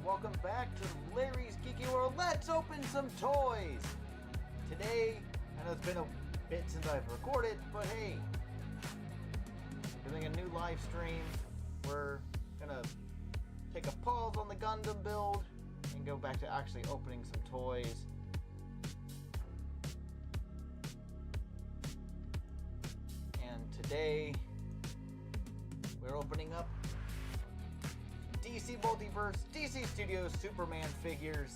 welcome back to Larry's Geeky World. Let's open some toys! Today, I know it's been a bit since I've recorded, but hey, doing a new live stream. We're gonna take a pause on the Gundam build and go back to actually opening some toys. And today, we're opening up DC Multiverse, DC Studios Superman figures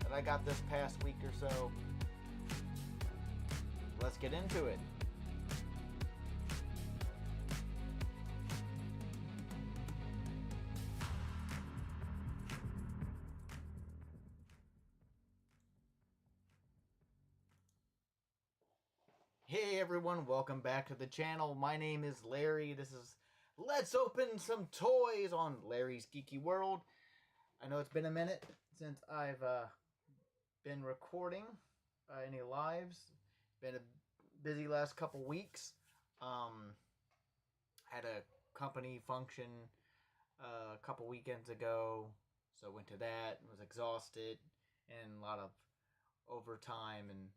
that I got this past week or so. Let's get into it. Hey everyone, welcome back to the channel. My name is Larry. This is Let's Open Some Toys on Larry's Geeky World. I know it's been a minute since I've been recording any lives. Been a busy last couple weeks. Had a company function a couple weekends ago, so went to that and was exhausted, and a lot of overtime and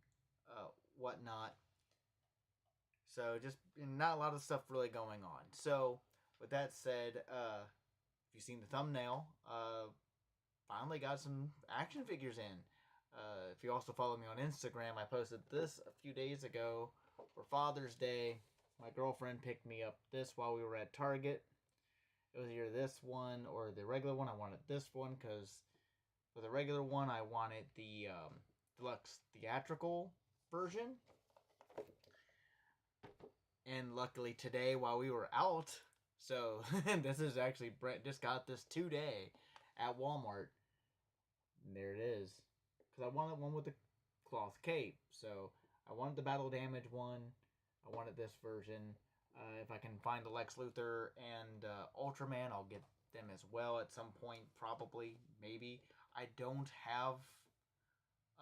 whatnot. So just not a lot of stuff really going on. So with that said, if you've seen the thumbnail, finally got some action figures in. If you also follow me on Instagram, I posted this a few days ago for Father's Day. My girlfriend picked me up this while we were at Target. It was either this one or the regular one. I wanted this one because for the regular one, I wanted the deluxe theatrical version. And luckily today, while we were out, so this is actually, Brett just got this today at Walmart. And there it is. Because I wanted one with the cloth cape. So I wanted the battle damage one. I wanted this version. If I can find the Lex Luthor and Ultraman, I'll get them as well at some point. Probably. Maybe. I don't have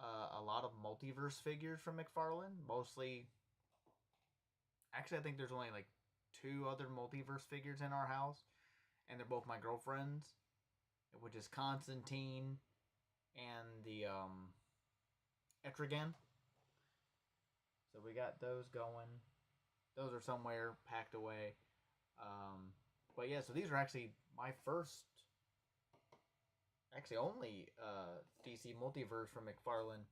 a lot of Multiverse figures from McFarlane. Mostly. Actually, I think there's only like 2 other Multiverse figures in our house. And they're both my girlfriend's. Which is Constantine and the Etrigan. So we got those going. Those are somewhere packed away. But yeah, so these are actually my first, actually only DC Multiverse from McFarlane,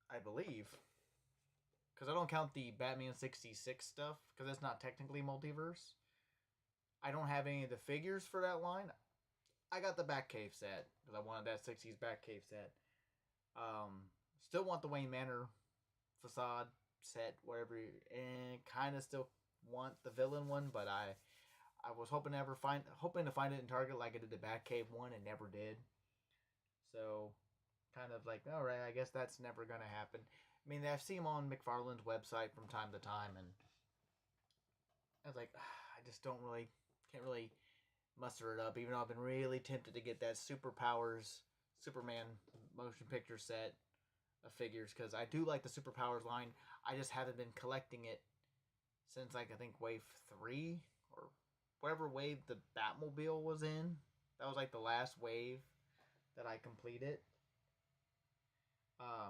I believe. Because I don't count the Batman 66 stuff, because that's not technically Multiverse. I don't have any of the figures for that line. I got the Batcave set, because I wanted that 60s Batcave set. Still want the Wayne Manor facade set, whatever, and kind of still want the villain one, but I was hoping to find it in Target like I did the Batcave one, and never did. So, kind of like, alright, I guess that's never going to happen. I mean, I've seen them on McFarlane's website from time to time, and I was like, I just can't really muster it up, even though I've been really tempted to get that Superpowers Superman motion picture set of figures, because I do like the Superpowers line. I just haven't been collecting it since, like, I think wave 3, or whatever wave the Batmobile was in. That was like the last wave that I completed.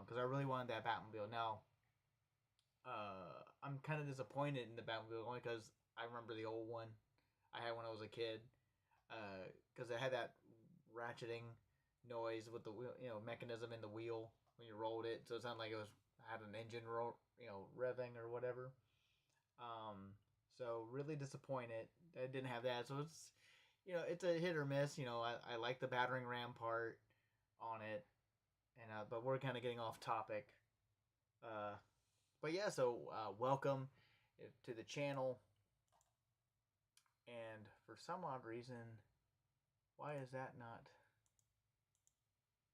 Because I really wanted that Batmobile. Now, I'm kind of disappointed in the Batmobile only because I remember the old one I had when I was a kid. Because it had that ratcheting noise with the wheel, mechanism in the wheel when you rolled it. So it sounded like had an engine revving or whatever. So really disappointed that it didn't have that. So it's, it's a hit or miss. I like the battering ram part on it. And but we're kind of getting off topic. But yeah, so welcome to the channel. And for some odd reason, why is that not?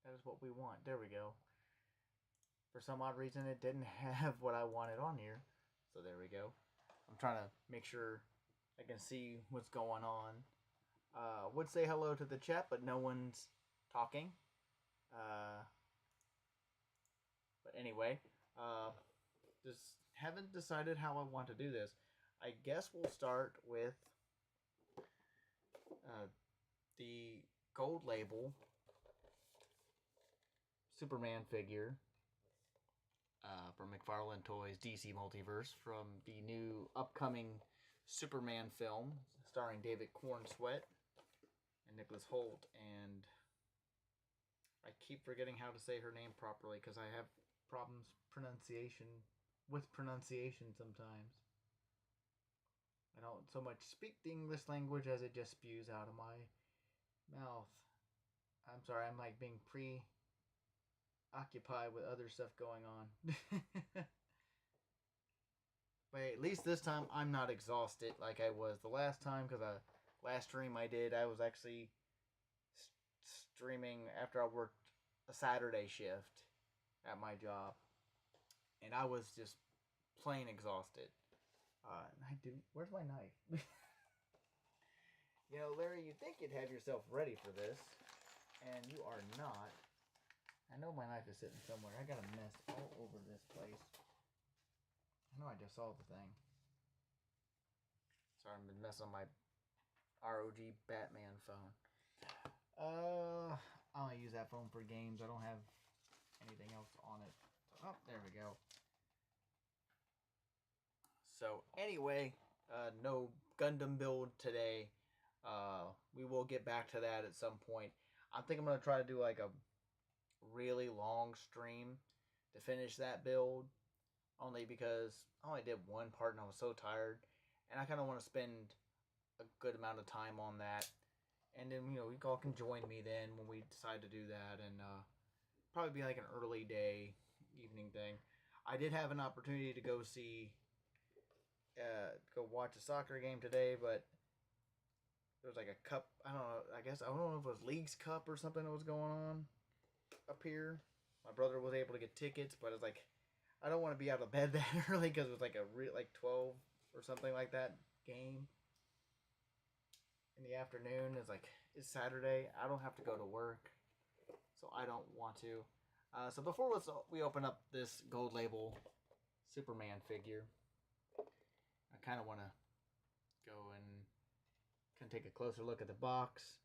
That is what we want. There we go. For some odd reason, it didn't have what I wanted on here. So there we go. I'm trying to make sure I can see what's going on. Would say hello to the chat, but no one's talking. But anyway, just haven't decided how I want to do this. I guess we'll start with the gold label Superman figure from McFarlane Toys DC Multiverse from the new upcoming Superman film starring David Cornsweet and Nicholas Hoult. And I keep forgetting how to say her name properly because I have problems with pronunciation sometimes. I don't so much speak the English language as it just spews out of my mouth. I'm sorry, I'm like being preoccupied with other stuff going on. But at least this time I'm not exhausted like I was the last time, because the last stream I did, I was actually streaming after I worked a Saturday shift at my job. And I was just plain exhausted. Where's my knife? You know, Larry, you'd think you'd have yourself ready for this, and you are not. I know my knife is sitting somewhere. I got a mess all over this place. I know I just saw the thing. Sorry, I've been messing on my ROG Batman phone. I only use that phone for games. I don't have anything else on it. Oh, there we go. So anyway, no Gundam build today. We will get back to that at some point. I think I'm going to try to do like a really long stream to finish that build. Only because I only did one part and I was so tired. And I kind of want to spend a good amount of time on that. And then, you know, you all can join me then when we decide to do that. And probably be like an early day, evening thing. I did have an opportunity to go go watch a soccer game today, but there was like a cup, I don't know if it was League's Cup or something that was going on up here. My brother was able to get tickets, but it's like, I don't want to be out of bed that early because it was like like 12 or something like that game in the afternoon. It's Saturday. I don't have to go to work, so I don't want to. So before we open up this gold label Superman figure, I kind of want to go and kind of take a closer look at the box.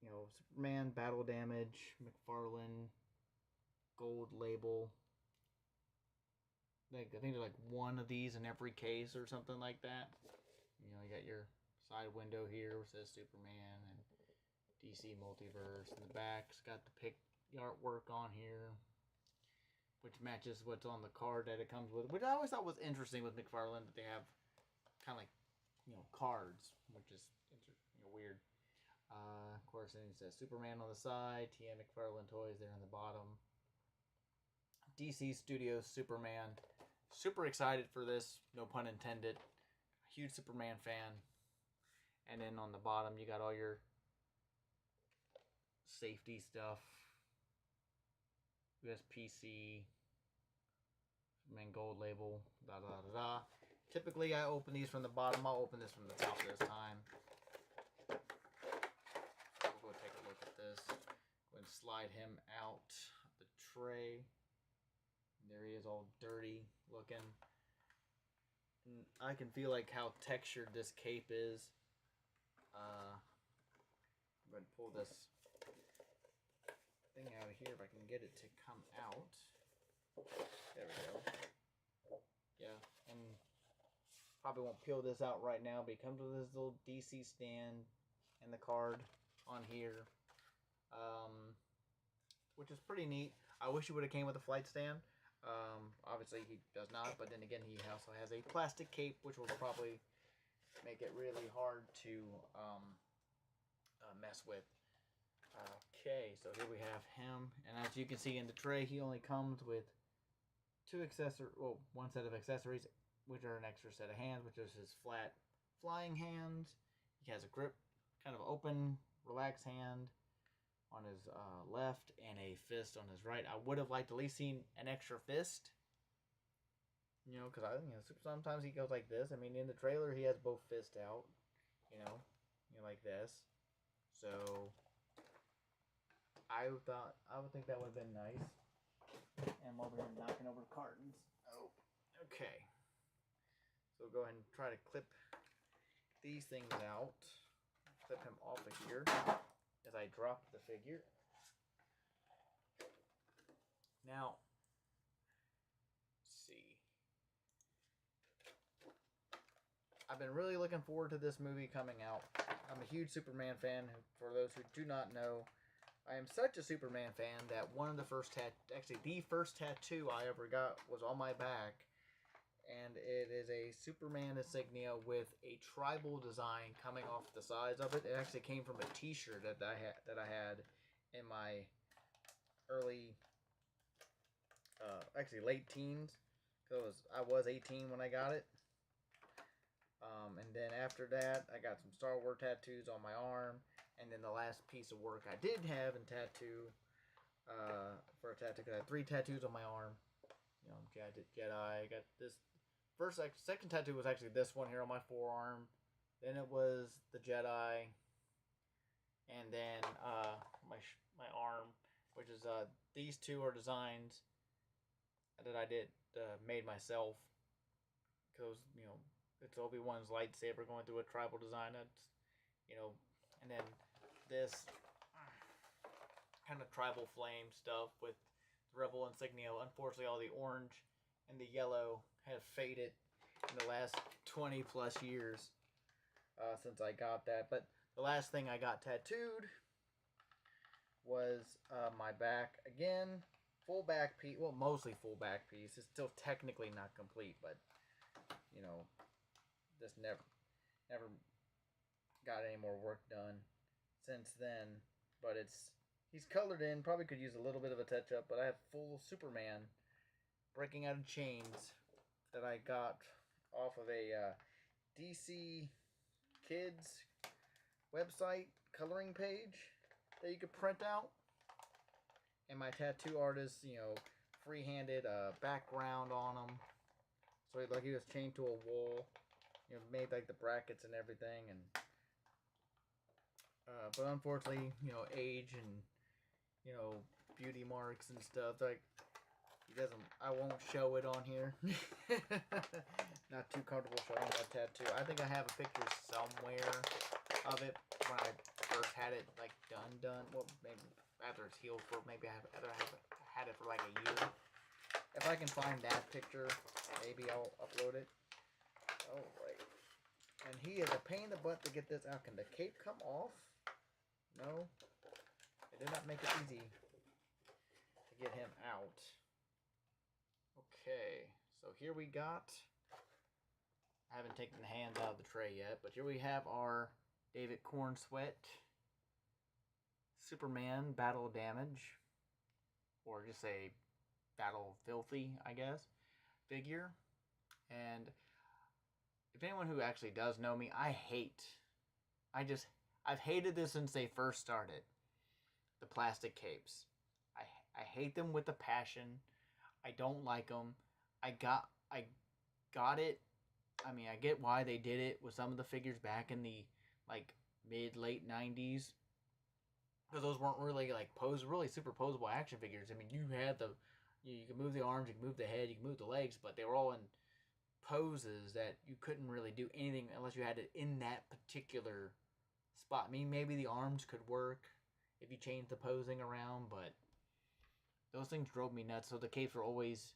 You know, Superman, battle damage, McFarlane, gold label. I think there's like one of these in every case or something like that. You know, you got your side window here which says Superman and DC Multiverse. In the back's got the artwork on here, which matches what's on the card that it comes with. Which I always thought was interesting with McFarlane, that they have kind of like, you know, cards, which is weird. Of course, then it says Superman on the side, TM McFarlane Toys there on the bottom. DC Studios Superman. Super excited for this, no pun intended. Huge Superman fan. And then on the bottom, you got all your safety stuff. USPC, Superman gold label, da da da da. Typically, I open these from the bottom. I'll open this from the top this time. We'll go take a look at this. Go and slide him out of the tray. There he is, all dirty looking. And I can feel like how textured this cape is. I'm going to pull this thing out of here if I can get it to come out. There we go. Yeah, and probably won't peel this out right now, but it comes with this little DC stand and the card on here, which is pretty neat. I wish he would have came with a flight stand. Obviously he does not, but then again he also has a plastic cape, which will probably make it really hard to mess with. Okay, so here we have him, and as you can see in the tray, he only comes with one set of accessories, which are an extra set of hands, which is his flat flying hands. He has a grip, kind of open, relaxed hand on his left and a fist on his right. I would have liked at least seen an extra fist, you know, because sometimes he goes like this. I mean, in the trailer he has both fists out, you know, like this. So I would think that would have been nice. And I'm over here knocking over cartons. Oh, okay. So go ahead and try to clip these things out. Clip him off of here. as I drop the figure. Now, let's see. I've been really looking forward to this movie coming out. I'm a huge Superman fan. For those who do not know, I am such a Superman fan that one of the first the first tattoo I ever got was on my back, and it is a Superman insignia with a tribal design coming off the sides of it. It actually came from a T-shirt that I had in my early, actually late teens. Cause I was 18 when I got it. And then after that, I got some Star Wars tattoos on my arm. And then the last piece of work I did have in tattoo, for a tattoo, because I had 3 tattoos on my arm. You know, Jedi. I got this second tattoo was actually this one here on my forearm. Then it was the Jedi. And then my arm, which is these 2 are designs that I made myself. Because, you know, it's Obi-Wan's lightsaber going through a tribal design. That's, you know, and then this kind of tribal flame stuff with the Rebel insignia. Unfortunately, all the orange and the yellow have faded in the last 20 plus years since I got that. But the last thing I got tattooed was my back again. Full back piece. Well, mostly full back piece. It's still technically not complete, but, you know, just never got any more work done since then. But he's colored in. Probably could use a little bit of a touch up. But I have full Superman breaking out of chains that I got off of a DC Kids website coloring page that you could print out. And my tattoo artist, you know, free-handed background on them. So like he was chained to a wall. You know, made like the brackets and everything, and but unfortunately, you know, age and, you know, beauty marks and stuff, like he doesn't. I won't show it on here. Not too comfortable showing that tattoo. I think I have a picture somewhere of it when I first had it like done. Well, maybe after it's healed for. Maybe I have had it for like a year. If I can find that picture, maybe I'll upload it. Oh, right. And he is a pain in the butt to get this out. Can the cape come off? No. It did not make it easy to get him out. Okay. So here we got... I haven't taken the hands out of the tray yet, but here we have our David Cornsweat Superman Battle Damage. Or just a Battle Filthy, I guess, figure. And... if anyone who actually does know me, I've hated this since they first started. The plastic capes. I hate them with a passion. I don't like them. I got it. I mean, I get why they did it with some of the figures back in the like late 90s. Because those weren't really like really super posable action figures. I mean, you could move the arms, you could move the head, you could move the legs, but they were all in poses that you couldn't really do anything unless you had it in that particular spot. I mean, maybe the arms could work if you changed the posing around, but those things drove me nuts. So the capes were always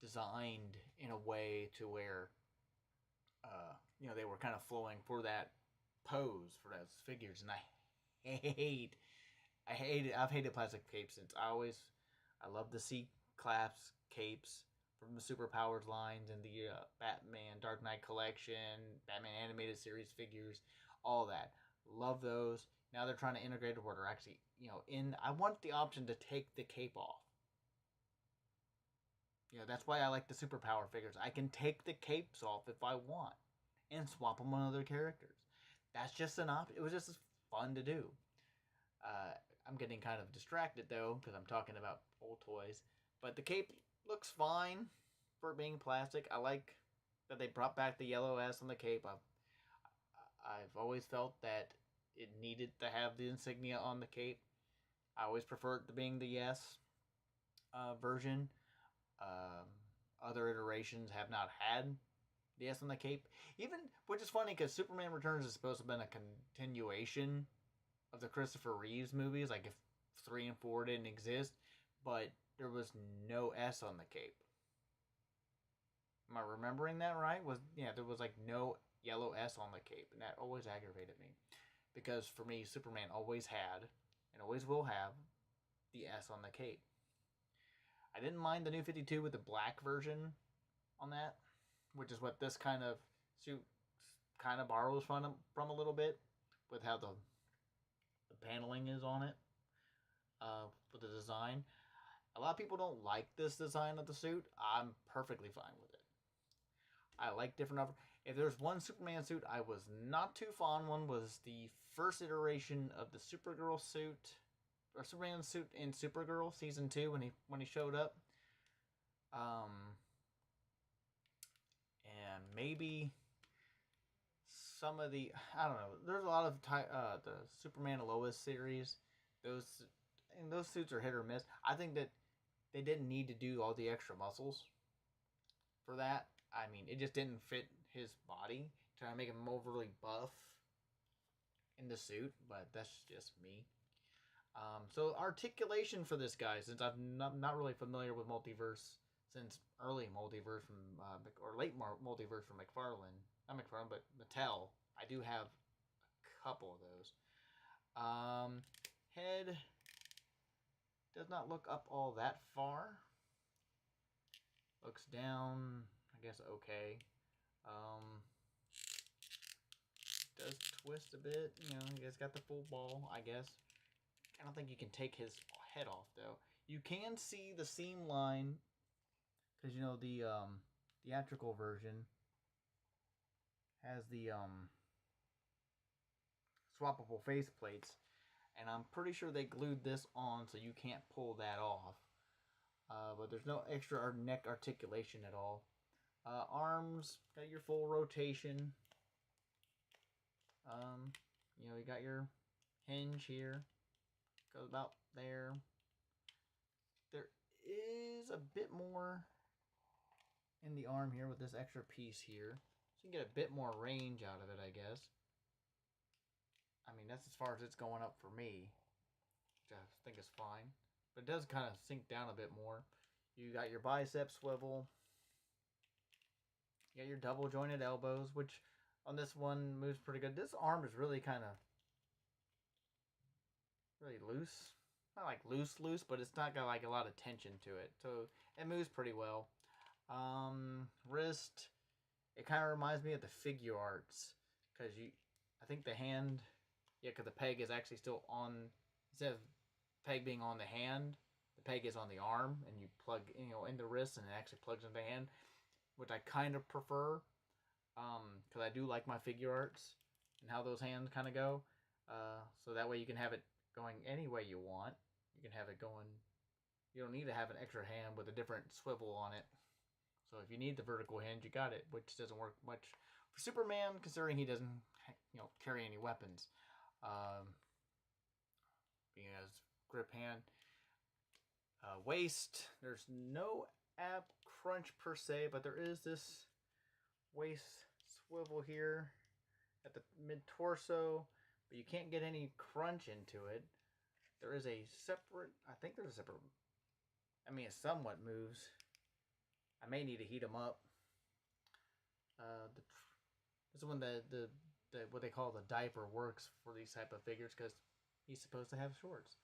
designed in a way to where, you know, they were kind of flowing for that pose for those figures. And I've hated plastic capes since I love the C-Class capes from the Superpowers lines and the Batman Dark Knight collection, Batman animated series figures, all that. Love those. Now they're trying to integrate it where they're actually, you know, I want the option to take the cape off. You know, that's why I like the Superpower figures. I can take the capes off if I want and swap them on other characters. That's just an option. It was just fun to do. I'm getting kind of distracted though because I'm talking about old toys. But the cape looks fine for being plastic. I like that they brought back the yellow S on the cape. I've always felt that it needed to have the insignia on the cape. I always preferred to being the yes version. Other iterations have not had the S on the cape. Even, which is funny because Superman Returns is supposed to have been a continuation of the Christopher Reeves movies, like if 3 and 4 didn't exist, but there was no S on the cape. Am I remembering that right? There was like no yellow S on the cape, and that always aggravated me. Because for me, Superman always had, and always will have, the S on the cape. I didn't mind the New 52 with the black version on that, which is what this kind of suit kind of borrows from a little bit, with how the paneling is on it, with the design. A lot of people don't like this design of the suit. I'm perfectly fine with it. I like different. If there's one Superman suit I was not too fond, one was the first iteration of the Supergirl suit, or Superman suit in Supergirl season 2 when he showed up. And maybe some of the, I don't know. There's a lot of the Superman and Lois series. Those suits are hit or miss. I think that they didn't need to do all the extra muscles for that. I mean, it just didn't fit his body. Trying to make him overly buff in the suit, but that's just me. So articulation for this guy, since I'm not really familiar with Multiverse since early Multiverse from or late Multiverse from McFarlane, not McFarlane, but Mattel. I do have a couple of those. Head does not look up all that far. Looks down, I guess, okay. Does twist a bit, it's got the full ball, I guess. I don't think you can take his head off, though. You can see the seam line, because, the theatrical version has the swappable face plates, and I'm pretty sure they glued this on so you can't pull that off. But there's no extra neck articulation at all. Arms, got your full rotation. You got your hinge here. Goes about there. There is a bit more in the arm here with this extra piece here. So you can get a bit more range out of it, I guess. I mean, that's as far as it's going up for me, which I think is fine. But it does kind of sink down a bit more. You got your bicep swivel. You got your double jointed elbows, which on this one moves pretty good. This arm is really kind of really loose. Not like loose, but it's not got like a lot of tension to it. So it moves pretty well. Wrist, it kind of reminds me of the figure arts. Because I think the hand, because the peg is actually still on, instead of peg being on the hand, the peg is on the arm, and you plug, in the wrist, and it actually plugs into the hand, which I kind of prefer, because I do like my figure arts, and how those hands kind of go, so that way you can have it going any way you want. You can have it going, you don't need to have an extra hand with a different swivel on it. So if you need the vertical hinge, you got it, which doesn't work much for Superman, considering he doesn't, carry any weapons. Being his grip hand. Waist, there's no ab crunch per se, but there is this waist swivel here at the mid-torso, but you can't get any crunch into it. There is a separate, I think there's a separate, it somewhat moves. I may need to heat them up. This is when the what they call the diaper works for these type of figures, because he's supposed to have shorts.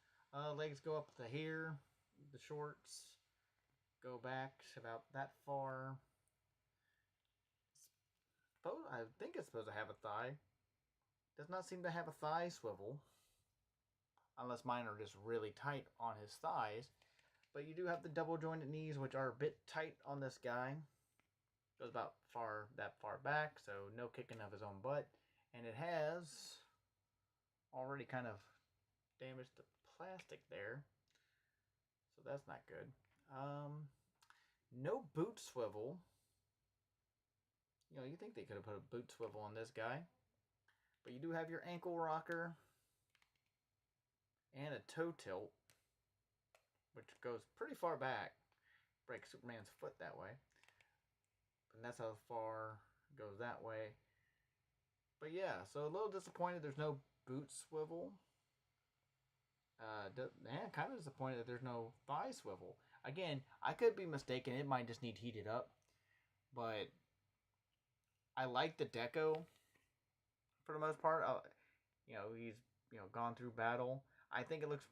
Legs go up to here. The shorts go back about that far. I think it's supposed to have a thigh. Does not seem to have a thigh swivel, unless mine are just really tight on his thighs. But you do have the double jointed knees, which are a bit tight on this guy. Goes about that far back, so no kicking of his own butt. And it has already kind of damaged the plastic there, so that's not good. No boot swivel. You think they could have put a boot swivel on this guy, but you do have your ankle rocker and a toe tilt, which goes pretty far back. Break Superman's foot that way, and that's how far it goes that way. But yeah, so a little disappointed there's no boot swivel. Kind of disappointed that there's no thigh swivel. Again, I could be mistaken. It might just need heated up, but I like the deco for the most part. He's gone through battle. I think it looks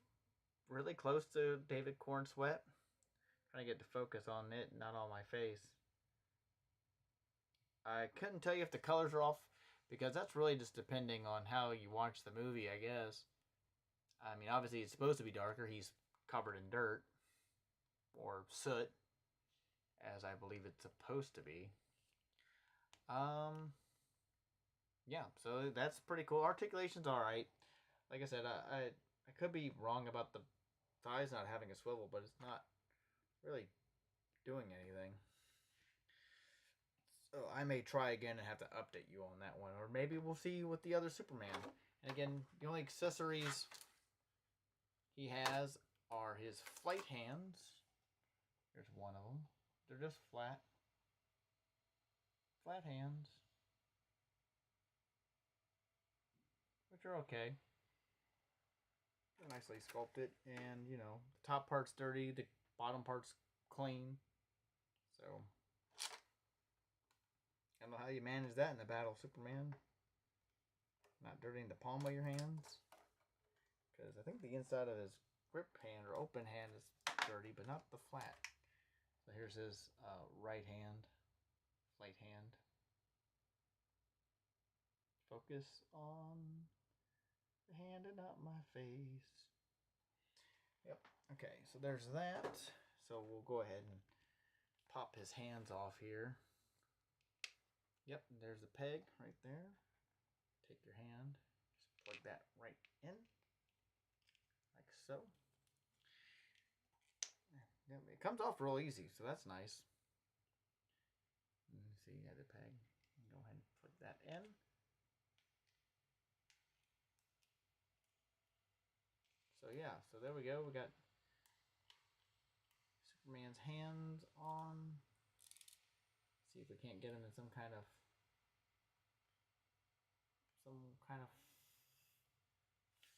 really close to David Corn Sweat. Trying to get the focus on it, not on my face. I couldn't tell you if the colors are off because that's really just depending on how you watch the movie, I guess. I mean, obviously it's supposed to be darker. He's covered in dirt or soot, as I believe it's supposed to be. Yeah, so that's pretty cool. Articulation's all right. Like I said, I could be wrong about the thighs not having a swivel, but it's not really doing anything. So I may try again and have to update you on that one, or maybe we'll see with the other Superman. And again, the only accessories he has are his flight hands. There's one of them. They're just flat hands, which are okay. They're nicely sculpted, and the top part's dirty, the bottom part's clean. So I don't know how you manage that in the Battle of Superman. Not dirtying the palm of your hands, because I think the inside of his grip hand or open hand is dirty, but not the flat. So here's his right hand, flight hand. Focus on the hand and not my face. Yep. Okay, so there's that. So we'll go ahead and pop his hands off here. Yep, there's the peg right there. Take your hand, just plug that right in, like so. It comes off real easy, so that's nice. Let me see, the peg. Go ahead and plug that in. So yeah, so there we go. We got Superman's hands on. Let's see if we can't get him in some kind of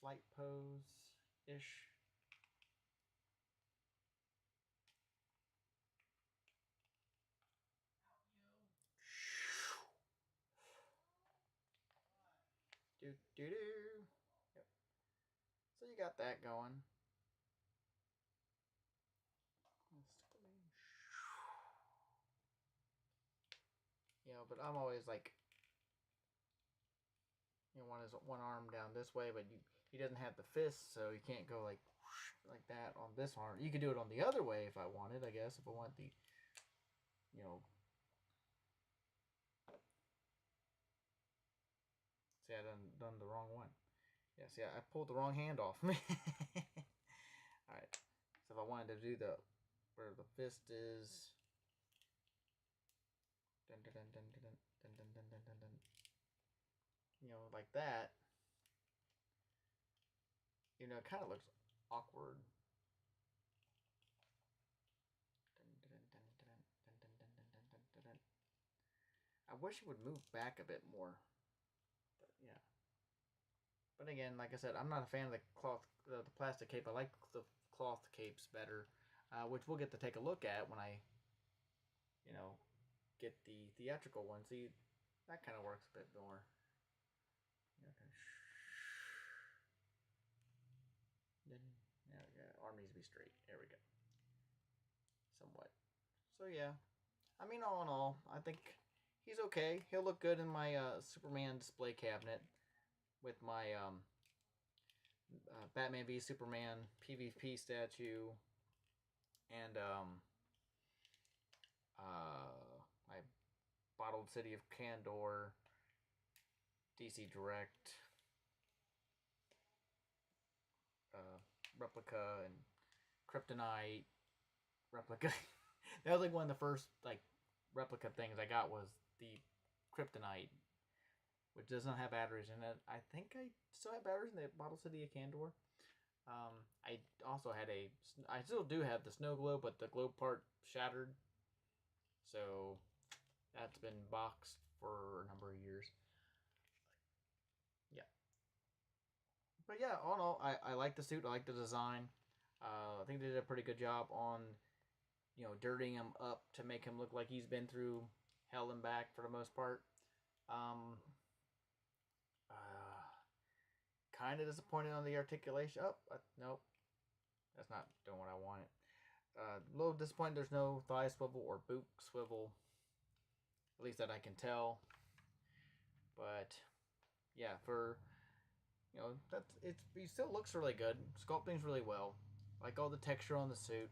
flight pose-ish. Yep. So you got that going. But I'm always like, one arm down this way, but he doesn't have the fist, so he can't go like that on this arm. You could do it on the other way if I wanted, I guess, if I want the, see, I done the wrong one. Yeah, see, I pulled the wrong hand off. Alright, so if I wanted to do where the fist is, like that, it kind of looks awkward. I wish it would move back a bit more. But yeah. But again, like I said, I'm not a fan of the plastic cape. I like the cloth capes better, which we'll get to take a look at when I, get the theatrical one. See, that kind of works a bit more. Arm needs to be straight. There we go. Somewhat. So yeah, I mean, all in all, I think he's okay. He'll look good in my Superman display cabinet with my Batman v Superman PvP statue and my Bottled City of Candor DC Direct replica and Kryptonite replica. That was like one of the first replica things I got was the Kryptonite, which does not have batteries in it. I think I still have batteries in the Bottle City of Candor. I also had I still do have the snow globe, but the globe part shattered. So that's been boxed for a number of years. Yeah. But yeah, all in all, I like the suit. I like the design. I think they did a pretty good job on, dirtying him up to make him look like he's been through hell and back for the most part. Um, uh, kind of disappointed on the articulation. Oh, nope, that's not doing what I wanted. A little disappointed there's no thigh swivel or boot swivel, at least that I can tell. But yeah, for that's he still looks really good. Sculpting's really well. Like all the texture on the suit.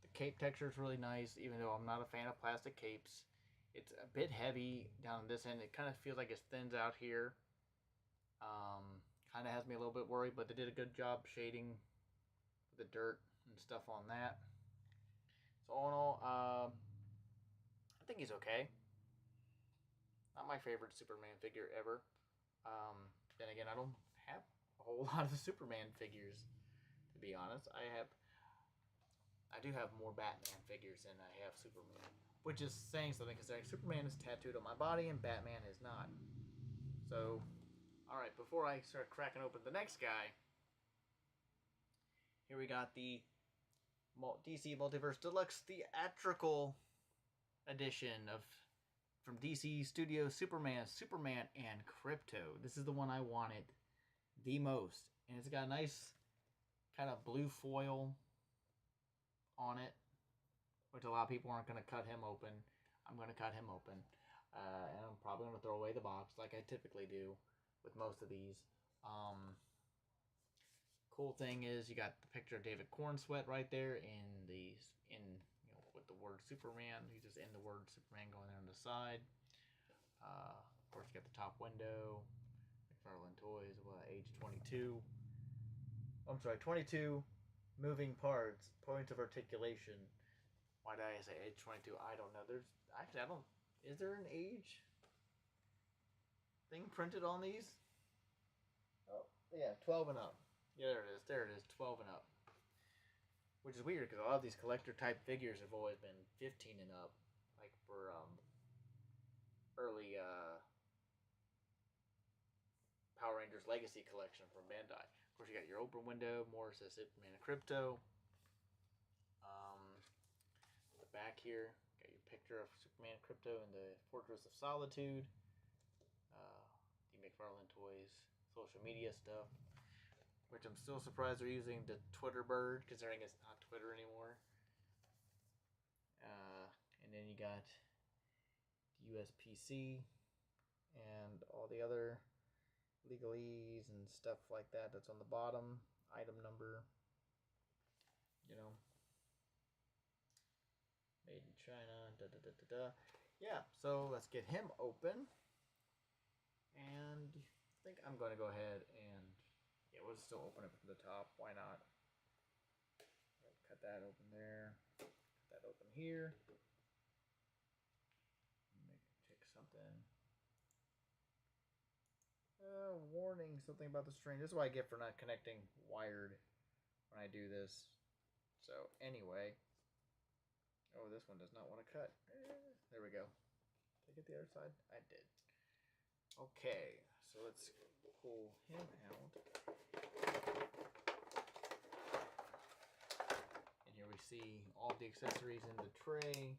The cape texture is really nice, even though I'm not a fan of plastic capes. It's a bit heavy down this end. It kind of feels like it thins out here. Kind of has me a little bit worried, but they did a good job shading the dirt and stuff on that. So all in all, I think he's okay. Not my favorite Superman figure ever. Then again, I don't have a whole lot of Superman figures, to be honest. I do have more Batman figures than I have Superman, which is saying something because Superman is tattooed on my body and Batman is not. So, all right, before I start cracking open the next guy, here we got the DC Multiverse Deluxe Theatrical Edition from DC Studios Superman, and Crypto. This is the one I wanted the most, and it's got a nice kind of blue foil on it, which a lot of people aren't going to cut him open. I'm going to cut him open, and I'm probably going to throw away the box like I typically do with most of these. Cool thing is you got the picture of David Cornsweet right there with the word Superman. He's just in the word Superman going there on the side. Of course, you got the top window. McFarlane Toys, age 22. I'm sorry, 22 moving parts, points of articulation. Why did I say age 22? I don't know. Is there an age thing printed on these? Oh, yeah, 12 and up. Yeah, there it is, 12 and up. Which is weird because a lot of these collector type figures have always been 15 and up. Like for early Power Rangers Legacy collection from Bandai. Of course, you got your open window, more says Superman and Crypto. The back here, got your picture of Superman and Crypto in the Fortress of Solitude. The McFarlane Toys social media stuff. Which I'm still surprised they're using the Twitter bird, considering it's not Twitter anymore. And then you got USPC and all the other legalese and stuff like that that's on the bottom. Item number. Made in China. Yeah, so let's get him open. And I think I'm going to go ahead and we'll still open it from the top. Why not? Cut that open there. Cut that open here. Check something. Warning, something about the string. This is what I get for not connecting wired when I do this. So anyway. Oh, this one does not want to cut. There we go. Did I get the other side? I did. Okay, so let's pull him out. And here we see all the accessories in the tray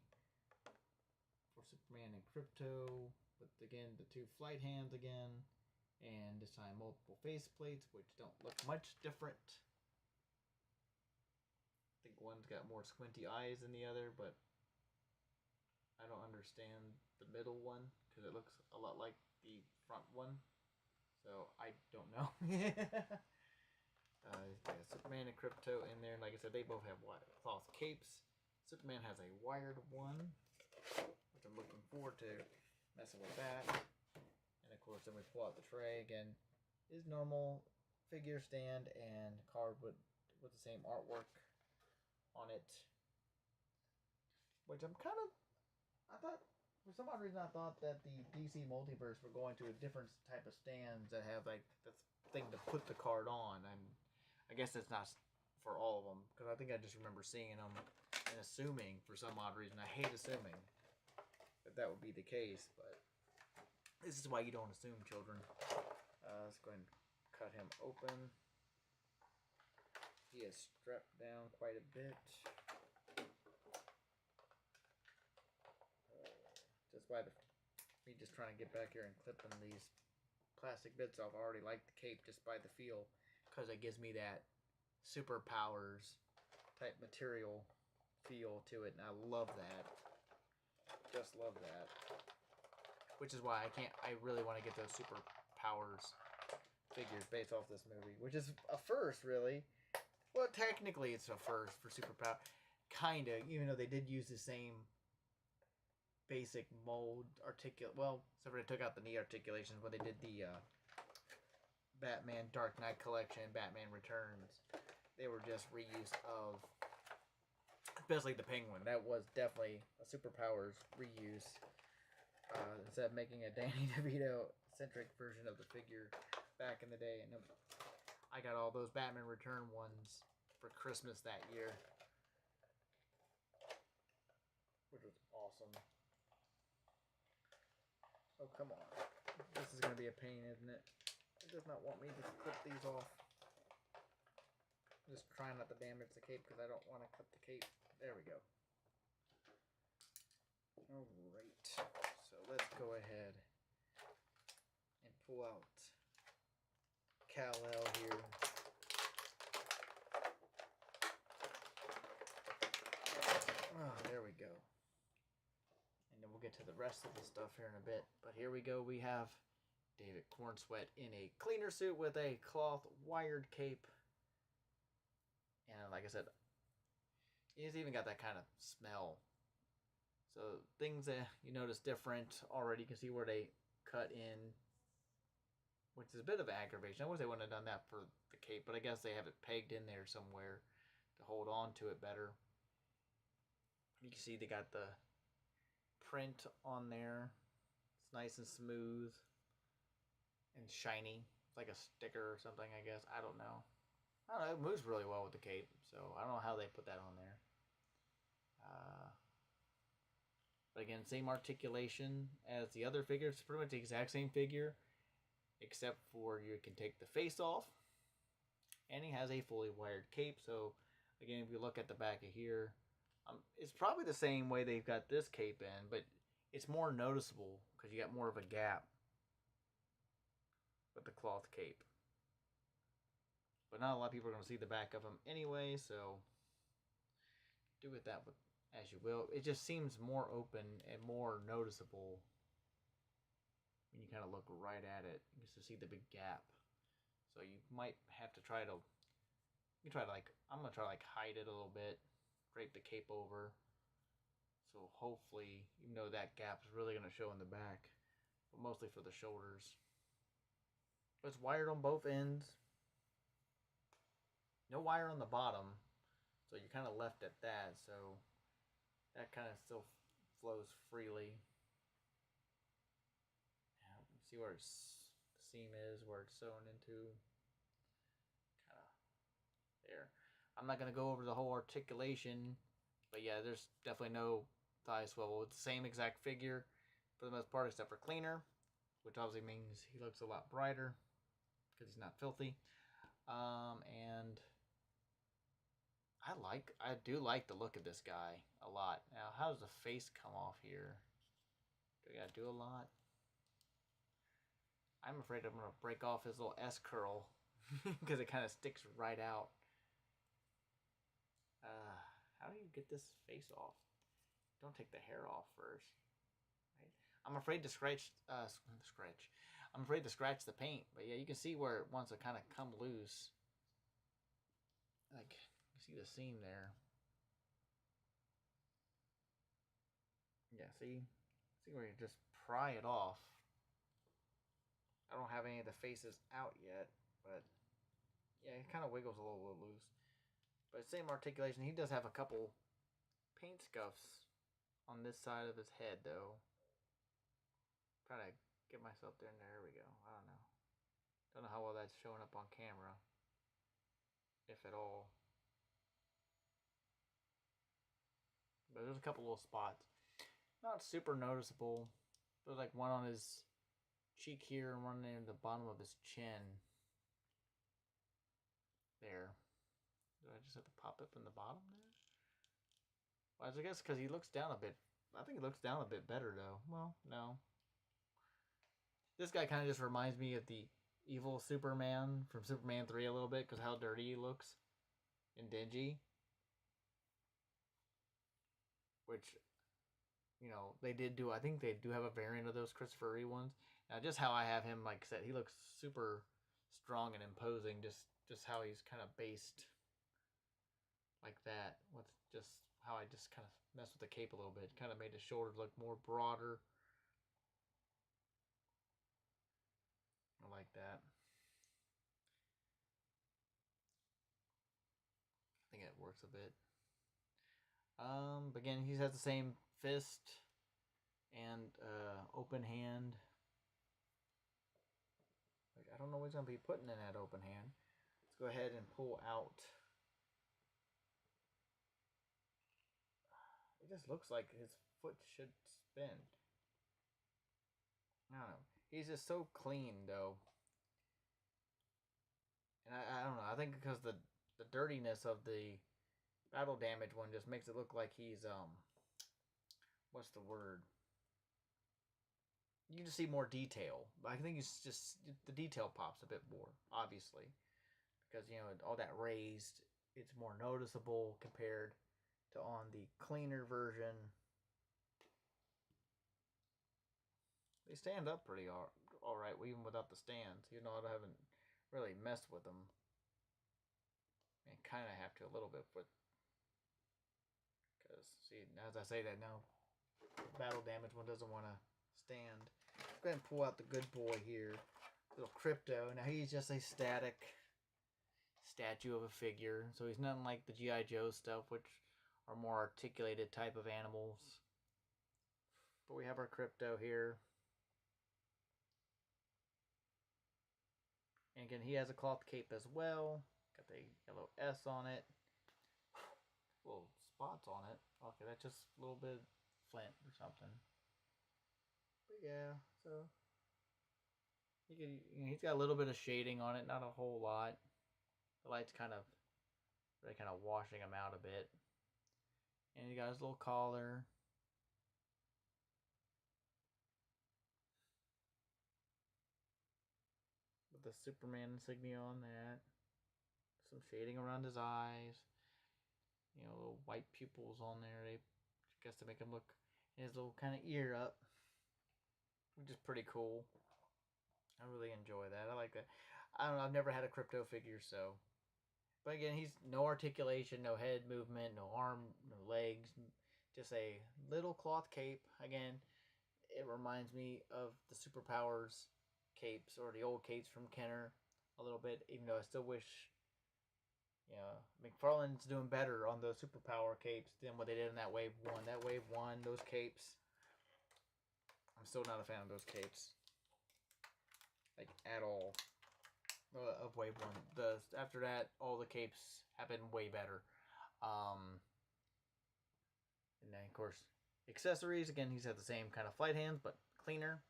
for Superman and Crypto, with again the two flight hands again, and this time multiple face plates, which don't look much different. I think one's got more squinty eyes than the other, but I don't understand the middle one because it looks a lot like the front one, so I don't know. Superman and Crypto in there, and like I said, they both have cloth capes. Superman has a wired one, which I'm looking forward to messing with that. And of course, then we pull out the tray again. Is normal figure stand and card with the same artwork on it, which I thought. For some odd reason, I thought that the DC Multiverse were going to a different type of stands that have like the thing to put the card on, and I guess it's not for all of them because I think I just remember seeing them and assuming for some odd reason. I hate assuming that would be the case, but this is why you don't assume, children. Let's go ahead and cut him open. He is strapped down quite a bit. Just by me just trying to get back here and clipping these plastic bits off. I already like the cape just by the feel, because it gives me that superpowers type material feel to it, and I love that. Just love that. Which is why I really want to get those superpowers figures based off this movie, which is a first, really. Well, technically it's a first for superpower, kinda, even though they did use the same basic mold well, except for they took out the knee articulations when they did the Batman Dark Knight collection, Batman Returns. They were just reuse of, especially the Penguin. That was definitely a superpowers reuse. Instead of making a Danny DeVito centric version of the figure back in the day, and I got all those Batman Return ones for Christmas that year, which was awesome. Oh, come on. This is going to be a pain, isn't it? It does not want me to clip these off. I'm just trying not to damage the cape because I don't want to cut the cape. There we go. Alright. So let's go ahead and pull out Kal-El here. Oh, there we go. And then we'll get to the rest of the stuff here in a bit. But here we go. We have David Cornsweat in a cleaner suit with a cloth wired cape. And like I said, he's even got that kind of smell. So things that you notice different already. You can see where they cut in, which is a bit of aggravation. I wish they wouldn't have done that for the cape, but I guess they have it pegged in there somewhere to hold on to it better. You can see they got the print on there. It's nice and smooth and shiny. It's like a sticker or something, I guess. I don't know. It moves really well with the cape, so I don't know how they put that on there. But again, same articulation as the other figure. It's pretty much the exact same figure, except for you can take the face off, and he has a fully wired cape. So again, if you look at the back of here, it's probably the same way they've got this cape in, but it's more noticeable because you got more of a gap with the cloth cape. But not a lot of people are going to see the back of them anyway, so do with that as you will. It just seems more open and more noticeable when you kind of look right at it, just to see the big gap. So you might have to try to, I'm going to try to hide it a little bit, drape the cape over. So hopefully, even though that gap is really going to show in the back, but mostly for the shoulders. But it's wired on both ends. No wire on the bottom, so you're kind of left at that. So that kind of still flows freely. Yeah, you see where the seam is, where it's sewn into. Kind of there. I'm not going to go over the whole articulation, but yeah, there's definitely no thigh swivel. It's the same exact figure for the most part, except for cleaner, which obviously means he looks a lot brighter because he's not filthy. And I do like the look of this guy a lot. Now, how does the face come off here? Do I gotta do a lot? I'm afraid I'm gonna break off his little S curl because it kind of sticks right out. How do you get this face off? Don't take the hair off first. Right? I'm afraid to scratch. I'm afraid to scratch the paint. But yeah, you can see where it wants to kind of come loose. Like, you see the seam there. Yeah, see where you just pry it off. I don't have any of the faces out yet, but yeah, it kind of wiggles a little bit loose. But same articulation. He does have a couple paint scuffs on this side of his head, though. Trying to get myself there, and there we go. I don't know. Don't know how well that's showing up on camera, if at all. But there's a couple little spots. Not super noticeable. There's like one on his cheek here and one near the bottom of his chin. there. Do I just have to pop up in the bottom there? Well, I guess because he looks down a bit. I think he looks down a bit better though. Well, no. This guy kind of just reminds me of the evil Superman from Superman 3 a little bit because how dirty he looks and dingy. Which, you know, they did do. I think they do have a variant of those Christopher Reeve ones. Now, just how I have him, like I said, he looks super strong and imposing. Just how he's kind of based like that. With just how I just kind of messed with the cape a little bit. Kind of made his shoulders look more broader. I like that. I think it works a bit. But again, he has the same fist and open hand. Like, I don't know what he's gonna be putting in that open hand. Let's go ahead and pull out. It just looks like his foot should spin. I don't know. He's just so clean though. And I don't know. I think because the dirtiness of the battle damage one just makes it look like he's what's the word? You just see more detail. I think it's just the detail pops a bit more, obviously, because you know all that raised, it's more noticeable compared to on the cleaner version. They stand up pretty all right, even without the stands. You know, I haven't really messed with them. And kind of have to a little bit, but because see, as I say that now, battle damage one doesn't want to stand. Go ahead and pull out the good boy here, little Crypto. Now he's just a static statue of a figure, so he's nothing like the G.I. Joe stuff, which are more articulated type of animals. But we have our Crypto here. And again, he has a cloth cape as well. Got the yellow S on it. Little spots on it. Okay, that's just a little bit flint or something. But yeah, so he's got a little bit of shading on it, not a whole lot. The light's kind of washing him out a bit. And he got his little collar. With the Superman insignia on that. Some shading around his eyes. You know, little white pupils on there. They, I guess, to make him look his little kind of ear up, which is pretty cool. I really enjoy that. I like that. I don't know. I've never had a Crypto figure, so. But again, he's no articulation, no head movement, no arm, no legs. Just a little cloth cape. Again, it reminds me of the Superpowers capes or the old capes from Kenner a little bit, even though I still wish, you know, McFarlane's doing better on those Superpower capes than what they did in that Wave 1. That Wave 1, those capes, I'm still not a fan of those capes. Like, at all. Of Wave 1. After that, all the capes have been way better. And then, of course, accessories. Again, he's had the same kind of flight hands, but cleaner.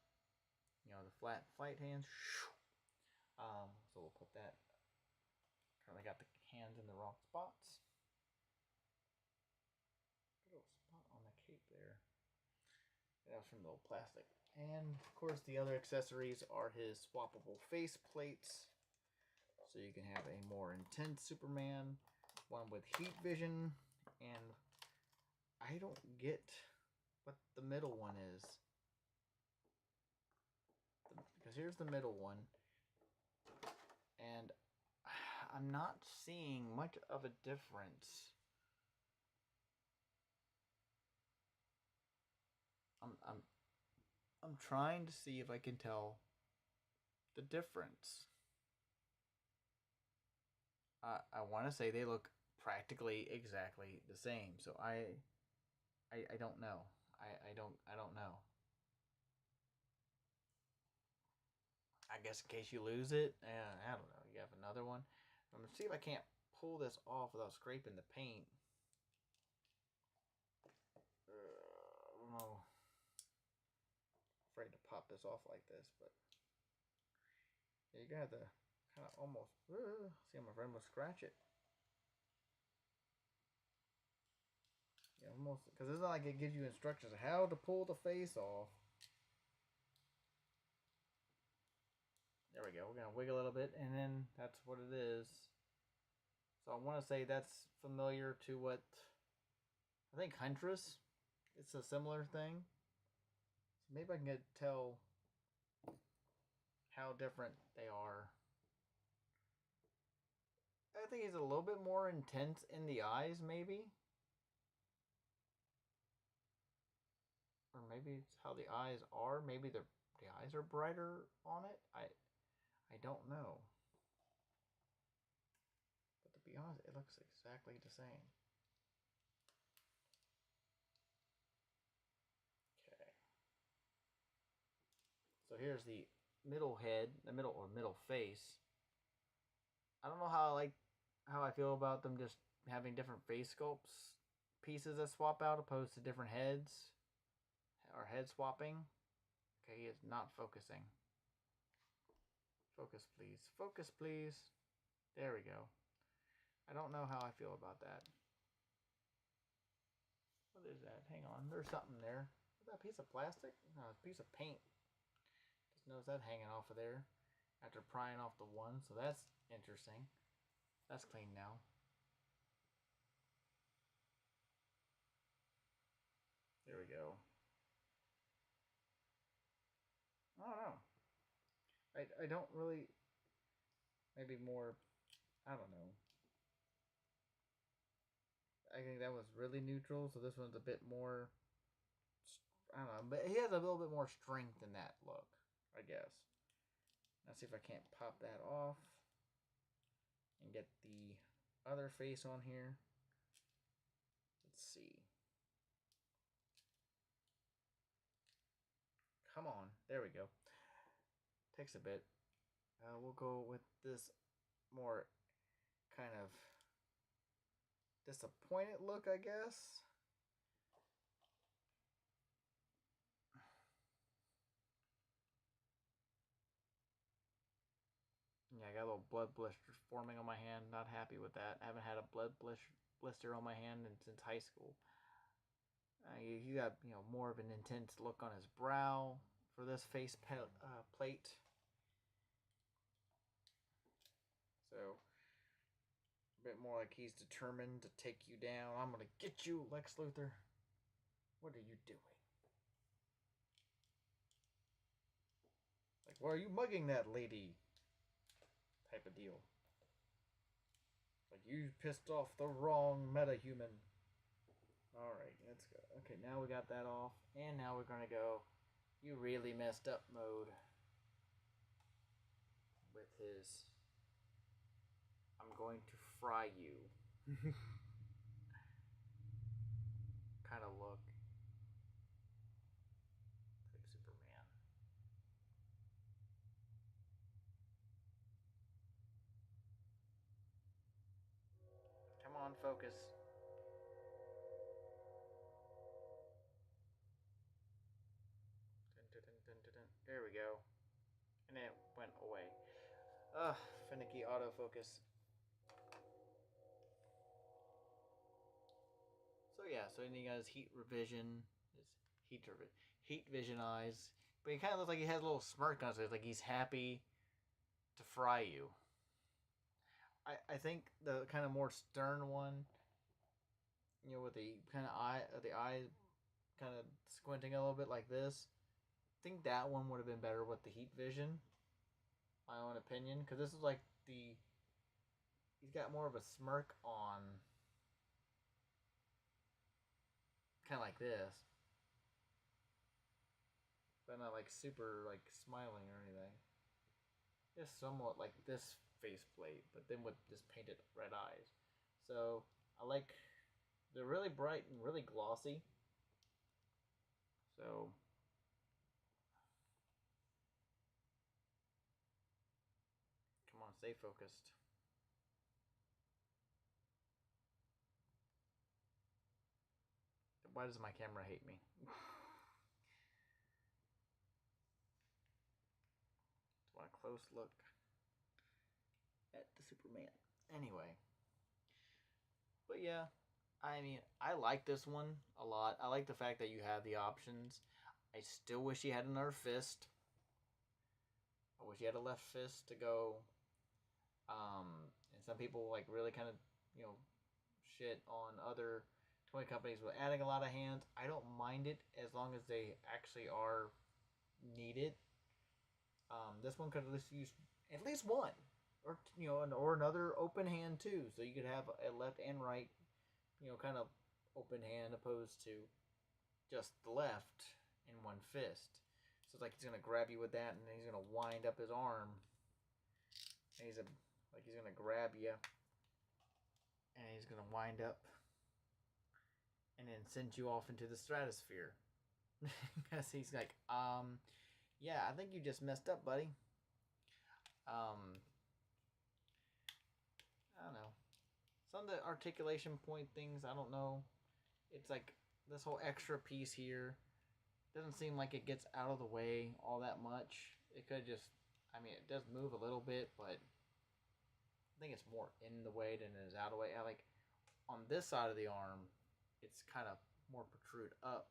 You know, the flat flight hands. So we'll put that. Currently got the hands in the wrong spots. Little spot on the cape there. That was from the old plastic. And, of course, the other accessories are his swappable face plates. So you can have a more intense Superman, one with heat vision, and I don't get what the middle one is. Because here's the middle one, and I'm not seeing much of a difference. I'm trying to see if I can tell the difference. I want to say they look practically exactly the same. So I don't know. I don't know. I guess in case you lose it, I don't know. You have another one. I'm gonna see if I can't pull this off without scraping the paint. I don't know. Afraid to pop this off like this, but yeah, you're gonna have to Kind of almost. See, my friend will scratch it. Yeah, almost. Because it's not like it gives you instructions on how to pull the face off. There we go. We're going to wiggle a little bit, and then that's what it is. So I want to say that's familiar to what I think Huntress. It's a similar thing. So maybe I can tell how different they are. I think he's a little bit more intense in the eyes, maybe. Or maybe it's how the eyes are. Maybe the eyes are brighter on it. I don't know. But to be honest, it looks exactly the same. Okay. So here's the middle head, the middle face. I don't know how I feel about them just having different face sculpts pieces that swap out opposed to different heads or head swapping. Okay, he is not focusing. Focus, please. Focus, please. There we go. I don't know how I feel about that. What is that? Hang on. There's something there. Is that a piece of plastic? No, it's a piece of paint. Just notice that hanging off of there after prying off the one. So that's interesting. That's clean now. There we go. I don't know. I don't really. Maybe more. I don't know. I think that was really neutral, so this one's a bit more. I don't know, but he has a little bit more strength in that look, I guess. Let's see if I can't pop that off and get the other face on here. Let's see. Come on, there we go. Takes a bit. We'll go with this more kind of disappointed look, I guess. Yeah, I got a little blood blisters forming on my hand. Not happy with that. I haven't had a blood blister on my hand since high school. You got more of an intense look on his brow for this face plate. So a bit more like he's determined to take you down. I'm gonna get you, Lex Luthor. What are you doing? Like, why are you mugging that lady? Type of deal. Like, you pissed off the wrong metahuman. Alright, let's go. Okay, now we got that off. And now we're gonna go you really messed up mode. With his I'm going to fry you kind of look. Like Superman. Come on, focus. There we go. And it went away. Ugh, finicky autofocus. So yeah, so then he got his heat vision eyes. But he kind of looks like he has a little smirk on his face, like he's happy to fry you. I think the kind of more stern one, with the kind of the eye kind of squinting a little bit like this. I think that one would have been better with the heat vision. My own opinion, because this is like he's got more of a smirk on, kind of like this, but not like super like smiling or anything. Just somewhat like this faceplate, but then with just painted red eyes. So I like, they're really bright and really glossy. So come on, stay focused. Why does my camera hate me? Want a close look. at the Superman. Anyway. But yeah, I mean, I like this one a lot. I like the fact that you have the options. I still wish he had another fist. I wish he had a left fist to go. And some people like really kind of, you know, shit on other toy companies with adding a lot of hands. I don't mind it as long as they actually are needed. This one could at least one, or or another open hand too, so you could have a left and right, kind of open hand opposed to just the left in one fist. So it's like he's gonna grab you with that, and then he's gonna wind up his arm, and he's gonna grab you, and he's gonna wind up, and then send you off into the stratosphere. Because he's like, yeah, I think you just messed up, buddy. I don't know. Some of the articulation point things, I don't know. It's like this whole extra piece here doesn't seem like it gets out of the way all that much. It could just, I mean, it does move a little bit, but I think it's more in the way than it is out of the way. Like on this side of the arm, it's kind of more protrude up.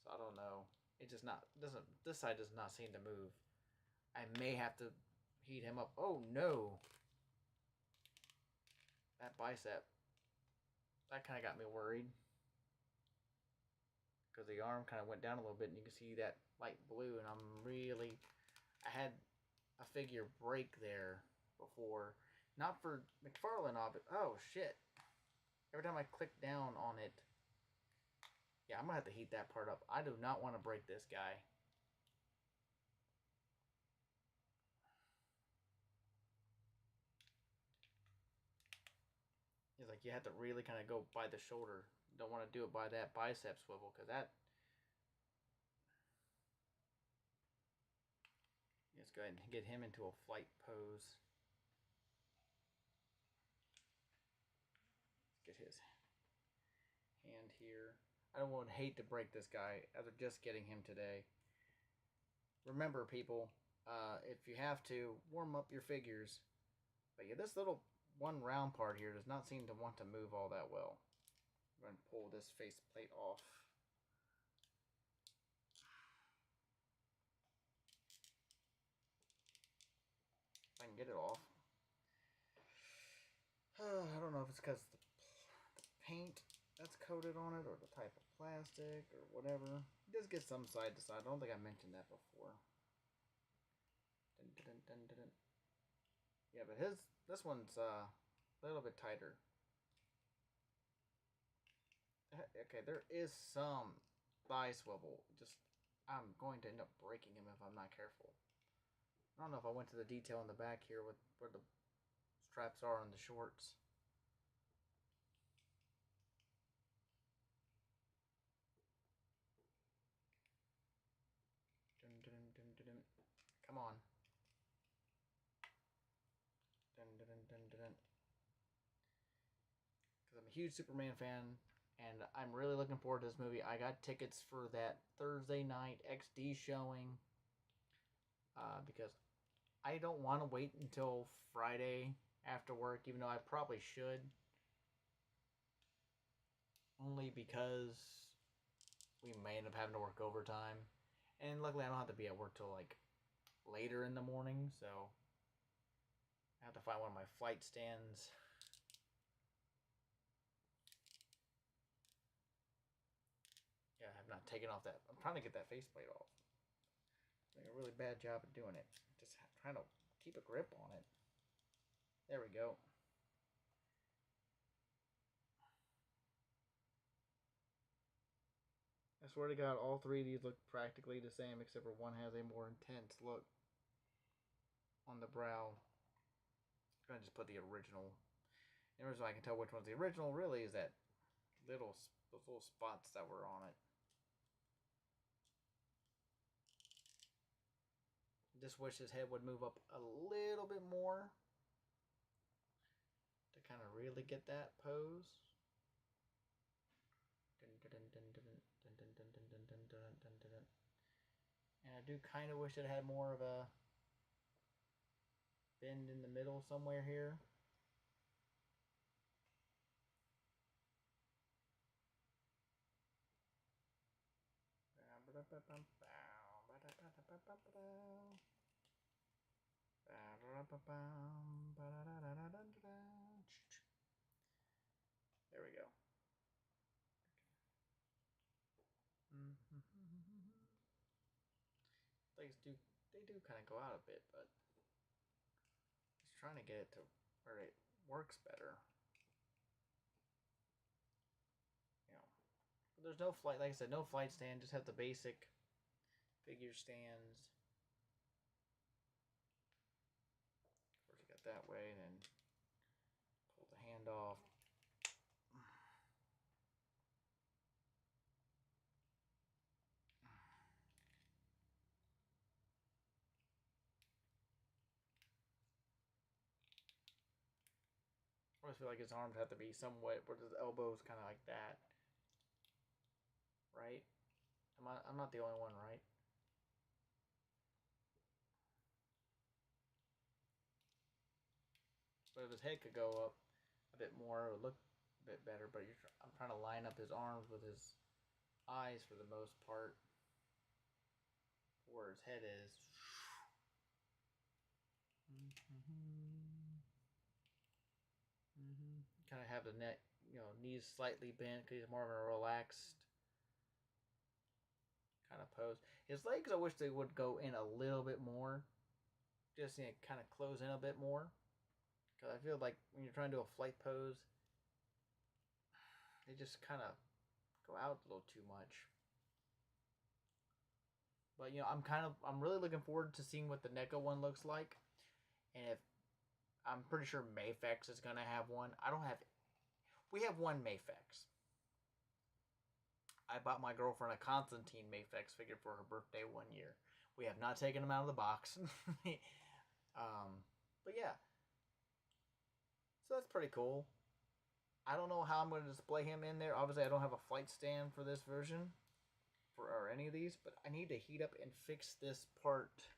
So I don't know. It just doesn't. This side does not seem to move. I may have to heat him up. Oh no! That bicep. That kind of got me worried. Because the arm kind of went down a little bit, and you can see that light blue, and I had a figure break there before. Not for McFarlane, but oh shit. Every time I click down on it, yeah, I'm going to have to heat that part up. I do not want to break this guy. It's like you have to really kind of go by the shoulder. You don't want to do it by that bicep swivel, because that... Let's go ahead and get him into a flight pose. Let's get his hand here. I don't want to hate to break this guy after just getting him today. Remember, people, if you have to, warm up your figures. But yeah, this little one round part here does not seem to want to move all that well. I'm going to pull this faceplate off. If I can get it off. I don't know if it's because the paint that's coated on it, or the type of plastic, or whatever. It does get some side to side. I don't think I mentioned that before. Dun, dun, dun, dun, dun. Yeah, but this one's a little bit tighter. Okay, there is some thigh swivel. Just, I'm going to end up breaking him if I'm not careful. I don't know if I went to the detail in the back here with where the straps are on the shorts. Dun, dun, dun, dun, dun. Come on. Dun, dun, dun, dun, dun. Because I'm a huge Superman fan, and I'm really looking forward to this movie. I got tickets for that Thursday night XD showing, because I don't want to wait until Friday after work, even though I probably should. Only because we may end up having to work overtime. And luckily I don't have to be at work till like later in the morning, so I have to find one of my flight stands. Yeah, I have not taken off that. I'm trying to get that faceplate off. Doing a really bad job of doing it. Just trying to keep a grip on it. There we go. I swear to God, all three of these look practically the same, except for one has a more intense look on the brow. I'm going to just put the original. The reason I can tell which one's the original really is that those little spots that were on it. Just wish his head would move up a little bit more to kind of really get that pose. And I do kind of wish it had more of a bend in the middle somewhere here. There we go. They do kind of go out a bit, but just trying to get it to where it works better. You know, but there's no flight. Like I said, no flight stand. Just have the basic figure stands. Of course, you got that way, and then pull the hand off. I always feel like his arms have to be somewhat, where his elbows kind of like that, right? I'm not the only one, right? But if his head could go up a bit more, it would look a bit better. But I'm trying to line up his arms with his eyes for the most part, where his head is. Kind of have the neck, knees slightly bent because he's more of a relaxed kind of pose. His legs, I wish they would go in a little bit more, just kind of close in a bit more. Because I feel like when you're trying to do a flight pose, they just kind of go out a little too much. But I'm really looking forward to seeing what the NECA one looks like, and if I'm pretty sure Mayfex is gonna have one. We have one Mayfex. I bought my girlfriend a Constantine Mayfex figure for her birthday one year. We have not taken him out of the box. But yeah, so that's pretty cool. I don't know how I'm going to display him in there. Obviously, I don't have a flight stand for this version, or any of these, but I need to heat up and fix this part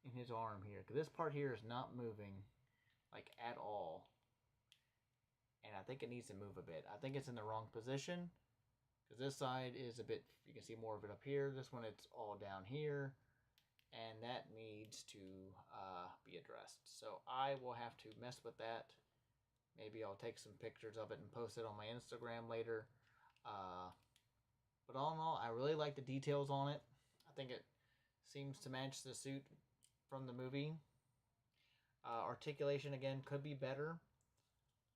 in his arm here, because this part here is not moving, like, at all. And I think it needs to move a bit. I think it's in the wrong position, because this side is a bit, you can see more of it up here. This one, it's all down here, and that needs to be addressed. So I will have to mess with that. Maybe I'll take some pictures of it and post it on my Instagram later. But all in all, I really like the details on it. I think it seems to match the suit from the movie. Articulation, again, could be better.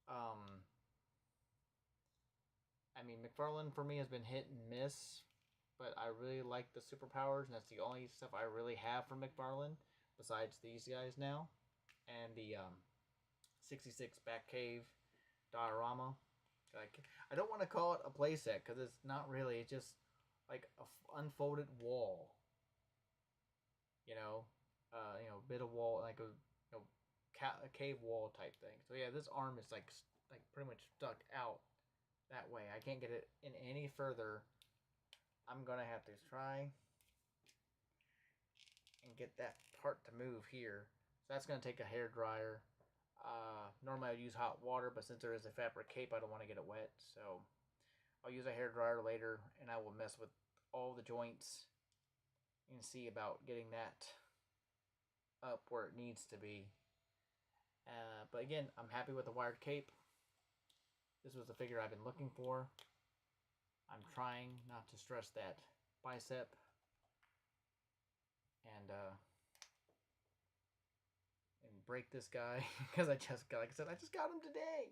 I mean, McFarlane for me has been hit and miss, but I really like the superpowers, and that's the only stuff I really have from McFarlane besides these guys now, and the 66 Batcave diorama. Like, I don't want to call it a playset because it's not really. It's just like a unfolded wall. Bit of wall, like a cave wall type thing. So yeah, this arm is like pretty much stuck out that way. I can't get it in any further. I'm gonna have to try and get that part to move here. So that's gonna take a hair dryer. Normally I would use hot water, but since there is a fabric cape, I don't want to get it wet. So I'll use a hair dryer later, and I will mess with all the joints and see about getting that up where it needs to be. But again, I'm happy with the wired cape. This was the figure I've been looking for. I'm trying not to stress that bicep. And break this guy because I just got him today.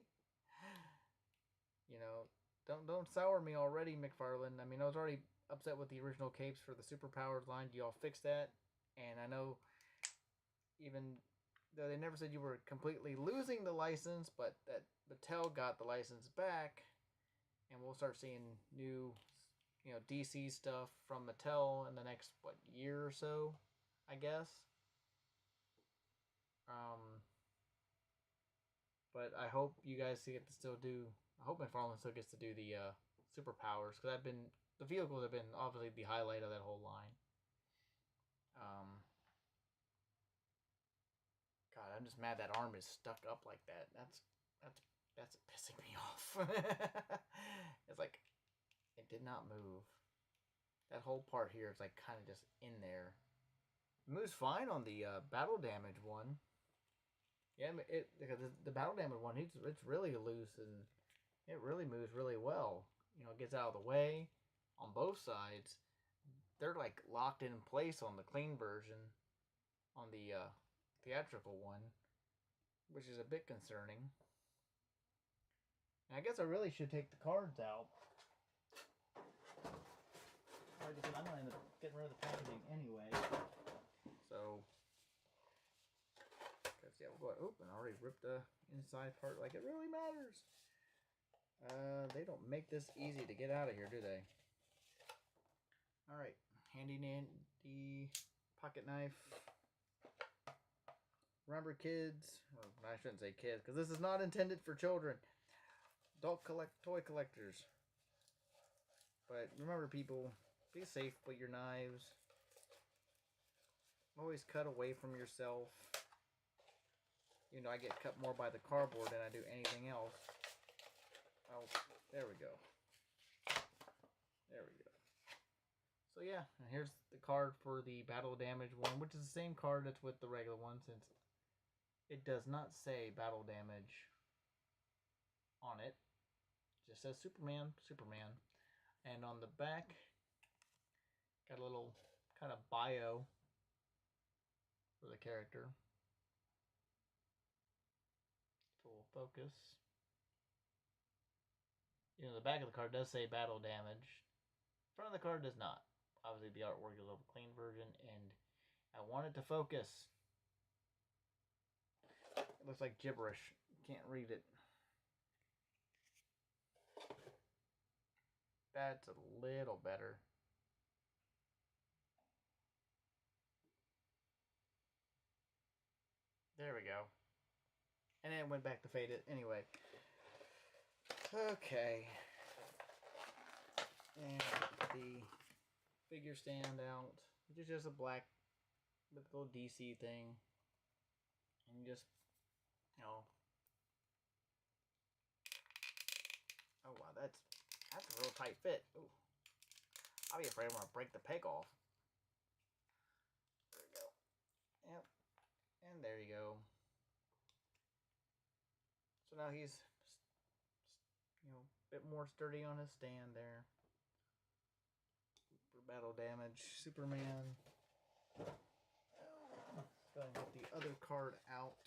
Don't sour me already, McFarlane. I mean, I was already upset with the original capes for the Superpowers line. Do y'all fix that? And I know, even though they never said you were completely losing the license, but that Mattel got the license back, and we'll start seeing new, DC stuff from Mattel in the next year or so, I guess. But I hope you guys get to still do. I hope McFarlane still gets to do the superpowers, because the vehicles have been obviously the highlight of that whole line. God, I'm just mad that arm is stuck up like that. That's pissing me off. It's like it did not move. That whole part here is like kind of just in there. It moves fine on the battle damage one. Yeah, because the battle damage one, it's really loose and it really moves really well. You know, it gets out of the way on both sides. They're like locked in place on the clean version, on the theatrical one, which is a bit concerning. And I guess I really should take the cards out. Because I'm going to end up getting rid of the packaging anyway. So, because yeah, we'll go ahead. Oop, and I already ripped the inside part like it really matters. They don't make this easy to get out of here, do they? Alright, handy dandy pocket knife. Remember, kids, well, I shouldn't say kids, because this is not intended for children. Adult toy collectors. But remember, people, be safe with your knives. Always cut away from yourself. You know, I get cut more by the cardboard than I do anything else. Oh, there we go. There we go. So yeah, and here's the card for the battle damage one, which is the same card that's with the regular one, since it does not say battle damage on it. It just says Superman. And on the back, got a little kind of bio for the character. Full focus. You know, the back of the card does say battle damage. Front of the card does not. Obviously, the artwork is of a clean version, and I want it to focus. It looks like gibberish. Can't read it. That's a little better. There we go. And then it went back to faded. Anyway. Okay. And the figure stand out, which is just a black with a little DC thing. And you just, you know. Oh wow, that's a real tight fit. Ooh. I'll be afraid I'm gonna break the peg off. There we go. Yep. And there you go. So now he's, you know, a bit more sturdy on his stand there. For battle damage, Superman. Let's go ahead and get the other card out.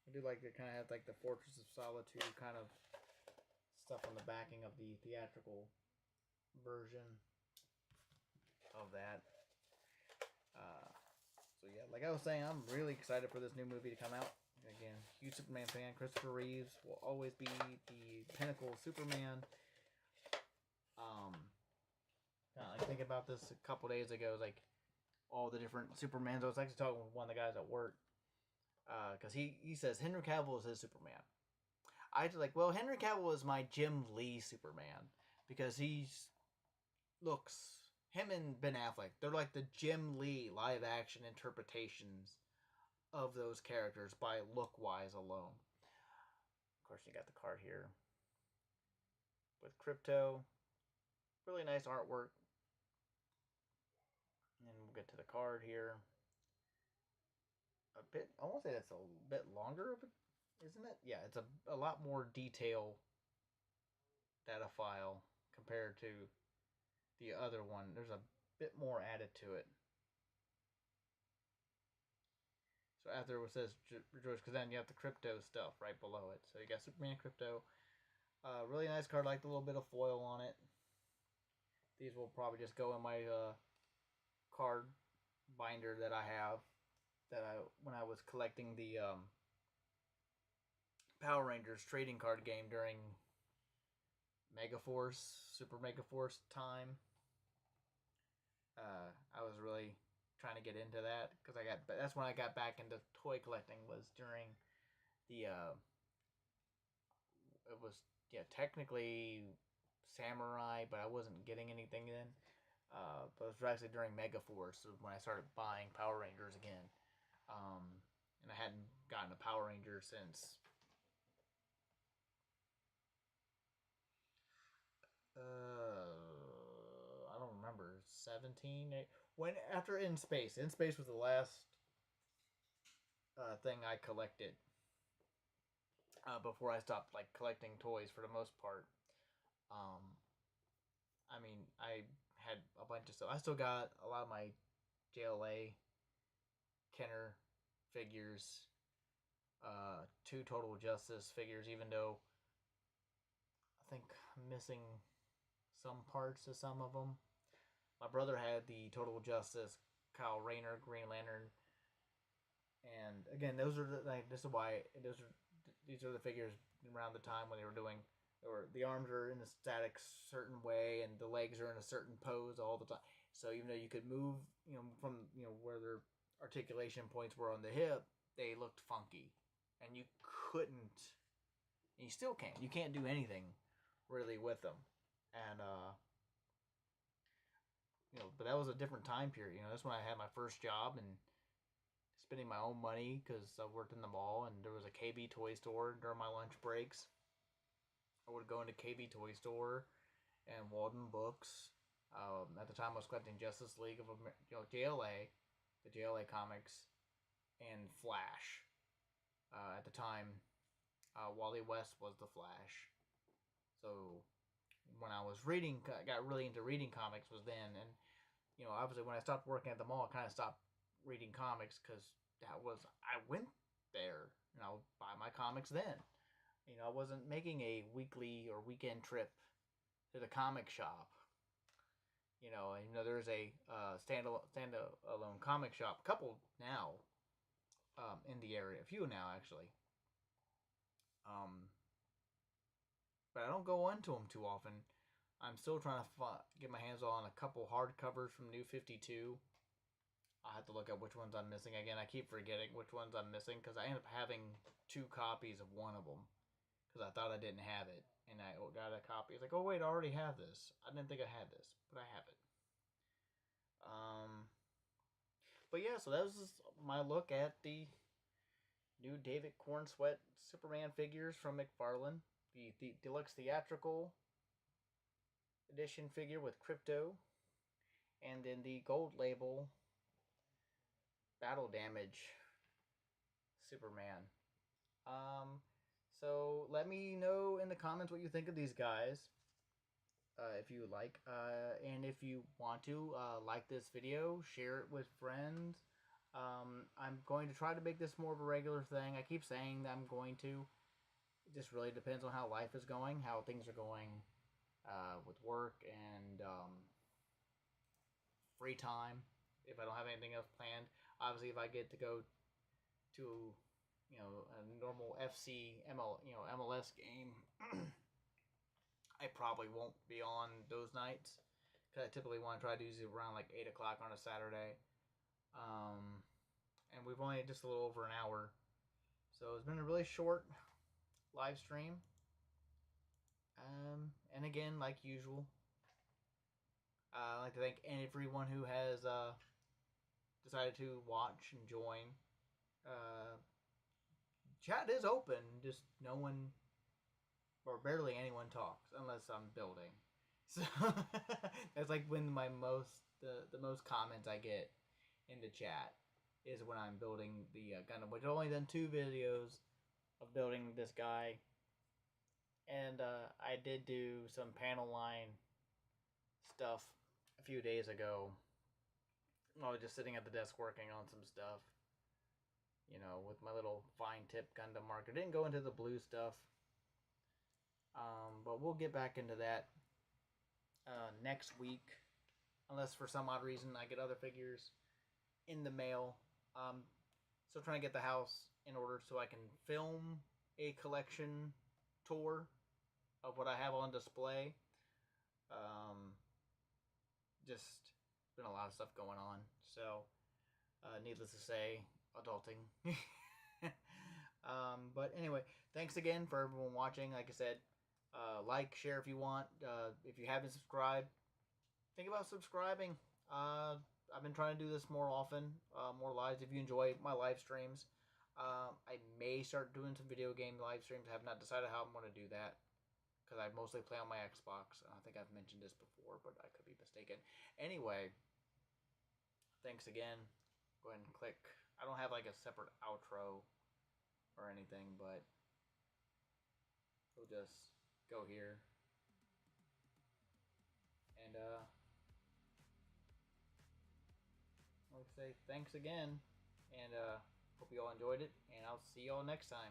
I do like to kind of have like the Fortress of Solitude kind of stuff on the backing of the theatrical version of that. So yeah, like I was saying, I'm really excited for this new movie to come out. Again, huge Superman fan. Christopher Reeves will always be the pinnacle of Superman. Kind of like thinking about this a couple days ago, like all the different Supermans. I was actually talking with one of the guys at work. Because he says Henry Cavill is his Superman. I was like, well, Henry Cavill is my Jim Lee Superman. Because him and Ben Affleck, they're like the Jim Lee live action interpretations of those characters by look-wise alone. Of course, you got the card here with Crypto. Really nice artwork. And we'll get to the card here. I won't say that's a bit longer of it, isn't it? Yeah, it's a lot more detail data file compared to the other one. There's a bit more added to it. So after it says Rejoice, because then you have the Crypto stuff right below it. So you got Superman Crypto. Really nice card, like the little bit of foil on it. These will probably just go in my card binder that I have. When I was collecting the Power Rangers trading card game during Super Megaforce time. I was really trying to get into that because that's when I got back into toy collecting, was during the it was technically Samurai, but I wasn't getting anything then. But it was actually during Mega Force when I started buying Power Rangers again. And I hadn't gotten a Power Ranger since I don't remember, 17. When after In Space. In Space was the last thing I collected before I stopped like collecting toys for the most part. Um, I mean, I had a bunch of stuff. I still got a lot of my JLA Kenner figures, two Total Justice figures, even though I think I'm missing some parts of some of them. My brother had the Total Justice Kyle Rayner Green Lantern, and again, those are this is why these are the figures around the time when they were doing, or the arms are in a static certain way and the legs are in a certain pose all the time. So even though you could move, from where their articulation points were on the hip, they looked funky, and you couldn't, and you still can't. You can't do anything really with them, and but that was a different time period. That's when I had my first job and spending my own money because I worked in the mall and there was a KB toy store during my lunch breaks. I would go into KB toy store and Walden Books. At the time, I was collecting Justice League of JLA, the JLA comics, and Flash. At the time, Wally West was the Flash. So when I was reading, I got really into reading comics was then, and obviously when I stopped working at the mall, I kind of stopped reading comics because I went there and I would buy my comics then. I wasn't making a weekly or weekend trip to the comic shop. There's a standalone comic shop, a couple now, in the area, a few now actually. But I don't go into them too often. I'm still trying to get my hands on a couple hardcovers from New 52. I have to look at which ones I'm missing. Again, I keep forgetting which ones I'm missing because I end up having 2 copies of one of them because I thought I didn't have it, and I got a copy. It's like, oh wait, I already have this. I didn't think I had this, but I have it. But yeah, so that was my look at the new David Cornsweat Superman figures from McFarlane. The deluxe theatrical edition figure with Crypto, and then the gold label battle damage Superman. So let me know in the comments what you think of these guys, if you like, and if you want to like this video, share it with friends. I'm going to try to make this more of a regular thing. I keep saying that I'm going to. It just really depends on how life is going, how things are going with work and free time. If I don't have anything else planned, obviously, if I get to go to a normal MLS game, I probably won't be on those nights because I typically want to try to do it around like 8 o'clock on a Saturday. And we've only just a little over an hour, so it's been a really short live stream. And again, like usual, I'd like to thank everyone who has decided to watch and join. Chat is open, just no one or barely anyone talks unless I'm building. So that's like when the most comments I get in the chat is when I'm building the Gundam, which I've only done 2 videos of building this guy. And I did do some panel line stuff a few days ago. I was just sitting at the desk working on some stuff, with my little fine tip Gundam marker. Didn't go into the blue stuff, but we'll get back into that next week, unless for some odd reason I get other figures in the mail. Still trying to get the house in order so I can film a collection tour of what I have on display. Just been a lot of stuff going on, so needless to say, adulting. But anyway, thanks again for everyone watching. Like I said, like, share if you want. If you haven't subscribed, think about subscribing. I've been trying to do this more often, more lives. If you enjoy my live streams, I may start doing some video game live streams. I have not decided how I'm going to do that because I mostly play on my Xbox. I think I've mentioned this before, but I could be mistaken. Anyway, thanks again. Go ahead and click. I don't have like a separate outro or anything, but we'll just go here and like I say, thanks again, and hope you all enjoyed it, and I'll see y'all next time.